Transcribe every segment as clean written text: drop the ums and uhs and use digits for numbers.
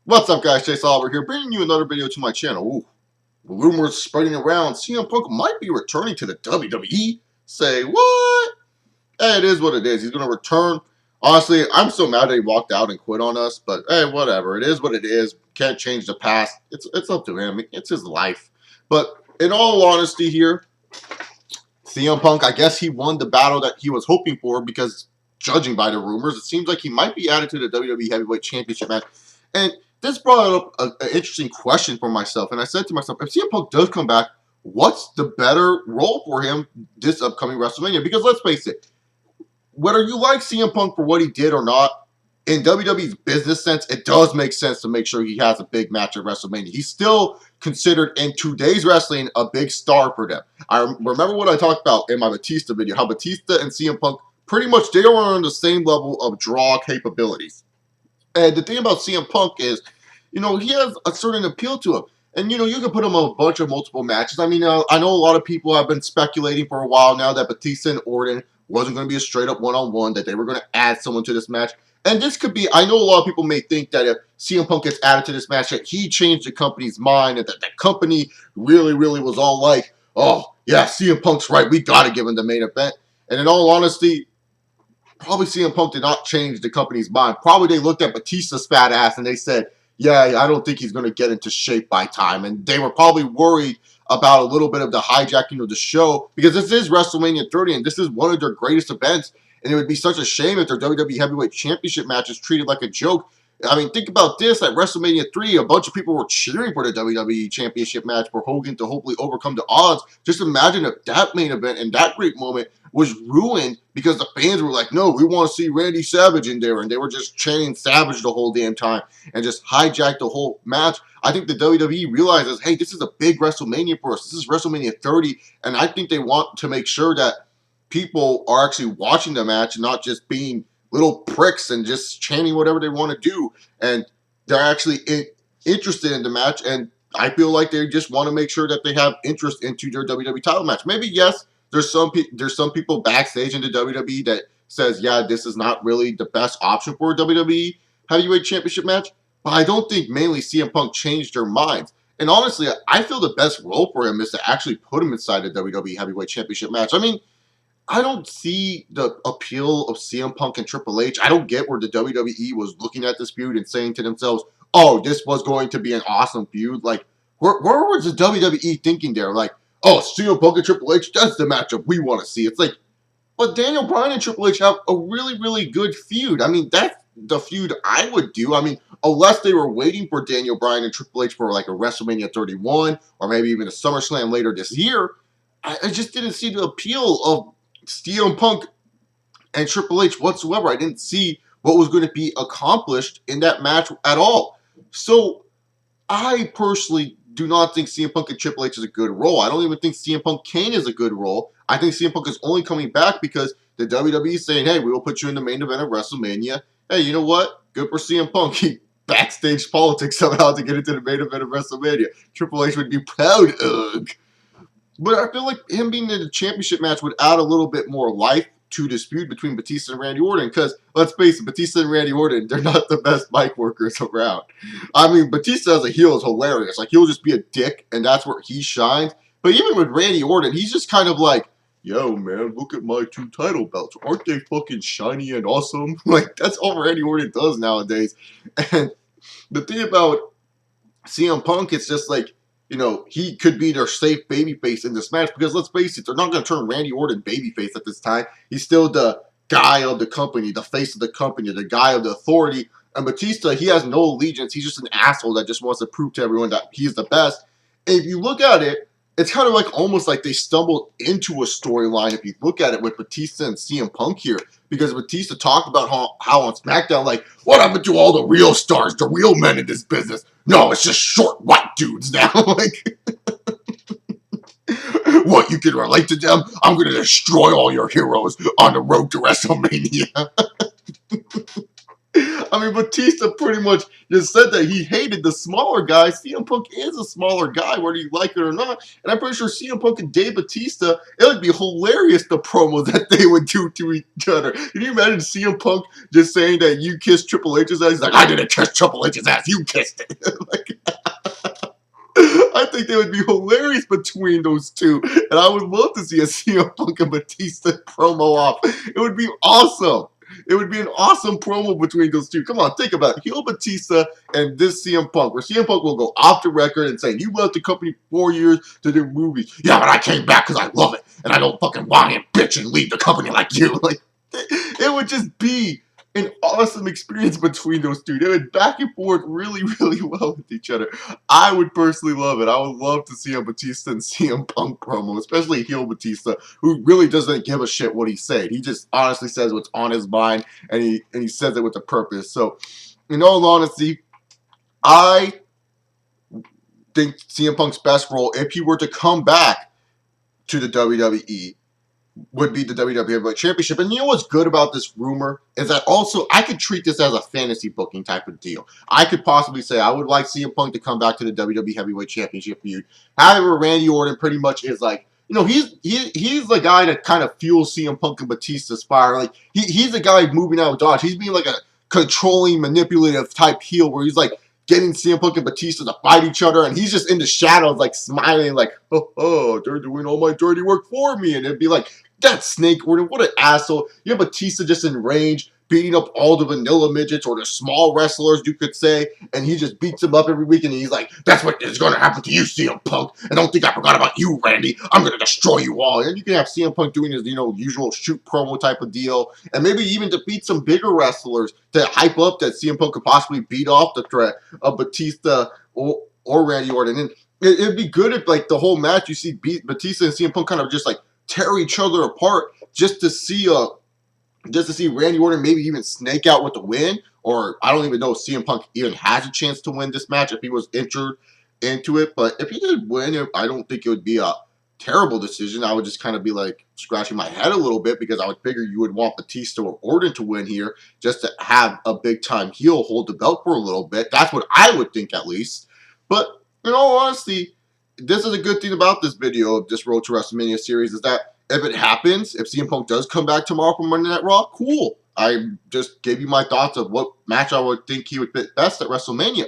What's up, guys? Chase Oliver here, bringing you another video to my channel. Ooh, rumors spreading around CM Punk might be returning to the WWE. Say what? Hey, it is what it is. He's going to return. Honestly, I'm so mad that he walked out and quit on us, but hey, whatever. It is what it is. Can't change the past. It's up to him. It's his life. But in all honesty here, CM Punk, I guess he won the battle that he was hoping for because judging by the rumors, it seems like he might be added to the WWE Heavyweight Championship match. And this brought up an interesting question for myself. And I said to myself, if CM Punk does come back, what's the better role for him this upcoming WrestleMania? Because let's face it, whether you like CM Punk for what he did or not, in WWE's business sense, it does make sense to make sure he has a big match at WrestleMania. He's still considered in today's wrestling a big star for them. I remember what I talked about in my Batista video, how Batista and CM Punk pretty much they are on the same level of draw capabilities. And the thing about CM Punk is, he has a certain appeal to him. And, you can put him on a bunch of multiple matches. I mean, I know a lot of people have been speculating for a while now that Batista and Orton wasn't going to be a straight-up one-on-one, that they were going to add someone to this match. And this could be, I know a lot of people may think that if CM Punk gets added to this match, that he changed the company's mind and that the company really, really was all like, oh, yeah, CM Punk's right, we got to give him the main event. And in all honesty, probably CM Punk did not change the company's mind. Probably they looked at Batista's fat ass and they said, yeah, I don't think he's going to get into shape by time. And they were probably worried about a little bit of the hijacking of the show because this is WrestleMania 30 and this is one of their greatest events. And it would be such a shame if their WWE Heavyweight Championship match is treated like a joke. I mean, think about this. At WrestleMania 3, a bunch of people were cheering for the WWE Championship match for Hogan to hopefully overcome the odds. Just imagine if that main event and that great moment was ruined because the fans were like, no, we want to see Randy Savage in there. And they were just chanting Savage the whole damn time and just hijacked the whole match. I think the WWE realizes, hey, this is a big WrestleMania for us. This is WrestleMania 30. And I think they want to make sure that people are actually watching the match and not just being little pricks and just chanting whatever they want to do. And they're actually interested in the match. And I feel like they just want to make sure that they have interest into their WWE title match. Maybe, yes, there's some people backstage in the WWE that says, yeah, this is not really the best option for a WWE Heavyweight Championship match. But I don't think mainly CM Punk changed their minds. And honestly, I feel the best role for him is to actually put him inside the WWE Heavyweight Championship match. I mean, I don't see the appeal of CM Punk and Triple H. I don't get where the WWE was looking at this feud and saying to themselves, oh, this was going to be an awesome feud. Like, where was the WWE thinking there? Like, oh, CM Punk and Triple H, that's the matchup we want to see. It's like, but Daniel Bryan and Triple H have a really, really good feud. I mean, that's the feud I would do. I mean, unless they were waiting for Daniel Bryan and Triple H for like a WrestleMania 31 or maybe even a SummerSlam later this year, I just didn't see the appeal of CM Punk and Triple H whatsoever. I didn't see what was going to be accomplished in that match at all. So I personally do not think CM Punk and Triple H is a good role. I don't even think CM Punk Kane is a good role. I think CM Punk is only coming back because the WWE is saying, hey, we will put you in the main event of WrestleMania. Hey, you know what? Good for CM Punk. He backstage politics somehow to get into the main event of WrestleMania. Triple H would be proud. Ugh. But I feel like him being in the championship match would add a little bit more life to this feud between Batista and Randy Orton. Because, let's face it, Batista and Randy Orton, they're not the best mic workers around. I mean, Batista as a heel is hilarious. Like, he'll just be a dick, and that's where he shines. But even with Randy Orton, he's just kind of like, yo, man, look at my 2 title belts. Aren't they fucking shiny and awesome? Like, that's all Randy Orton does nowadays. And the thing about CM Punk, it's just like, he could be their safe babyface in this match because let's face it, they're not going to turn Randy Orton babyface at this time. He's still the guy of the company, the face of the company, the guy of the authority. And Batista, he has no allegiance. He's just an asshole that just wants to prove to everyone that he's the best. And if you look at it, it's kind of like almost like they stumbled into a storyline if you look at it with Batista and CM Punk here. Because Batista talked about how on SmackDown, like, what happened to all the real stars, the real men in this business? No, it's just short white dudes now. Like, what, you can relate to them? I'm going to destroy all your heroes on the road to WrestleMania. I mean, Batista pretty much just said that he hated the smaller guy. CM Punk is a smaller guy, whether you like it or not. And I'm pretty sure CM Punk and Dave Batista, it would be hilarious the promo that they would do to each other. Can you imagine CM Punk just saying that you kissed Triple H's ass? He's like, I didn't kiss Triple H's ass, you kissed it. Like, I think they would be hilarious between those two. And I would love to see a CM Punk and Batista promo off. It would be awesome. It would be an awesome promo between those two. Come on, think about it. Heel Batista and this CM Punk, where CM Punk will go off the record and say, you left the company 4 years to do movies. Yeah, but I came back because I love it. And I don't fucking want to bitch and leave the company like you. Like, it would just be an awesome experience between those two. They would back and forth really, really well with each other. I would personally love it. I would love to see a Batista and CM Punk promo, especially heel Batista, who really doesn't give a shit what he said. He just honestly says what's on his mind, and he says it with a purpose. So, in all honesty, I think CM Punk's best role, if he were to come back to the WWE, would be the WWE Heavyweight Championship. And you know what's good about this rumor is that also I could treat this as a fantasy booking type of deal. I could possibly say I would like CM Punk to come back to the WWE Heavyweight Championship feud. However, Randy Orton pretty much is like, you know, he's the guy that kind of fuels CM Punk and Batista's fire. Like he's the guy moving out of Dodge. He's being like a controlling, manipulative type heel where he's like getting CM Punk and Batista to fight each other, and he's just in the shadows, like smiling, like, oh, they're doing all my dirty work for me. And it'd be like, that Snake Orton, what an asshole. You have Batista just in range, beating up all the vanilla midgets or the small wrestlers, you could say, and he just beats them up every week, and he's like, that's what is going to happen to you, CM Punk, and don't think I forgot about you, Randy. I'm going to destroy you all. And you can have CM Punk doing his, you know, usual shoot promo type of deal, and maybe even defeat some bigger wrestlers to hype up that CM Punk could possibly beat off the threat of Batista or Randy Orton. And it'd be good if, like, the whole match, you see Batista and CM Punk kind of just, like, tear each other apart just to see Randy Orton maybe even snake out with the win, or I don't even know if CM Punk even has a chance to win this match if he was entered into it. But if he did win, I don't think it would be a terrible decision. I would just kind of be like scratching my head a little bit because I would figure you would want Batista or Orton to win here just to have a big time heel hold the belt for a little bit. That's what I would think at least. But in all honesty, this is a good thing about this video of this Road to WrestleMania series is that if it happens, if CM Punk does come back tomorrow from Monday Night Raw, cool. I just gave you my thoughts of what match I would think he would fit best at WrestleMania.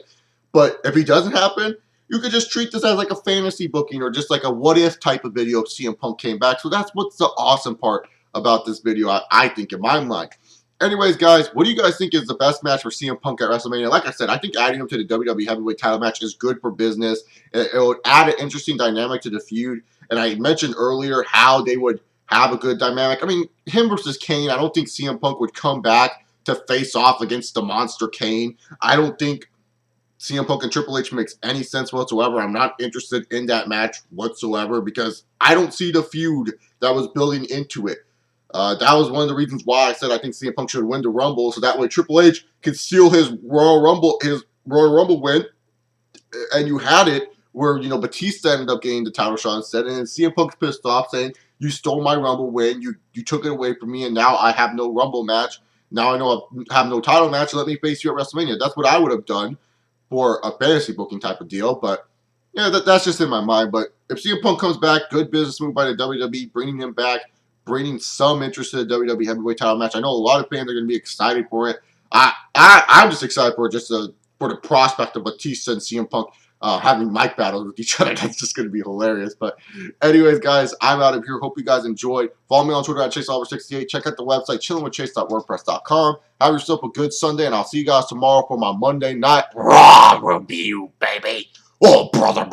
But if he doesn't happen, you could just treat this as like a fantasy booking or just like a what if type of video if CM Punk came back. So that's what's the awesome part about this video, I think, in my mind. Anyways, guys, what do you guys think is the best match for CM Punk at WrestleMania? Like I said, I think adding him to the WWE Heavyweight title match is good for business. It would add an interesting dynamic to the feud. And I mentioned earlier how they would have a good dynamic. I mean, him versus Kane, I don't think CM Punk would come back to face off against the monster Kane. I don't think CM Punk and Triple H makes any sense whatsoever. I'm not interested in that match whatsoever because I don't see the feud that was building into it. That was one of the reasons why I said I think CM Punk should win the Rumble, so that way Triple H could steal his Royal Rumble win, and you had it where, you know, Batista ended up getting the title shot instead, and then CM Punk's pissed off saying, you stole my Rumble win, you took it away from me, and now I have no Rumble match. Now I know I have no title match, let me face you at WrestleMania. That's what I would have done for a fantasy booking type of deal, but yeah, that's just in my mind. But if CM Punk comes back, good business move by the WWE, bringing him back, bringing some interest in the WWE Heavyweight title match. I know a lot of fans are going to be excited for it. I'm just excited for it, for the prospect of Batista and CM Punk having mic battles with each other. That's just going to be hilarious. But anyways, guys, I'm out of here. Hope you guys enjoyed. Follow me on Twitter at ChaseOliver68. Check out the website, chillingwithchase.wordpress.com. Have yourself a good Sunday, and I'll see you guys tomorrow for my Monday Night Raw review, baby. Oh, brother.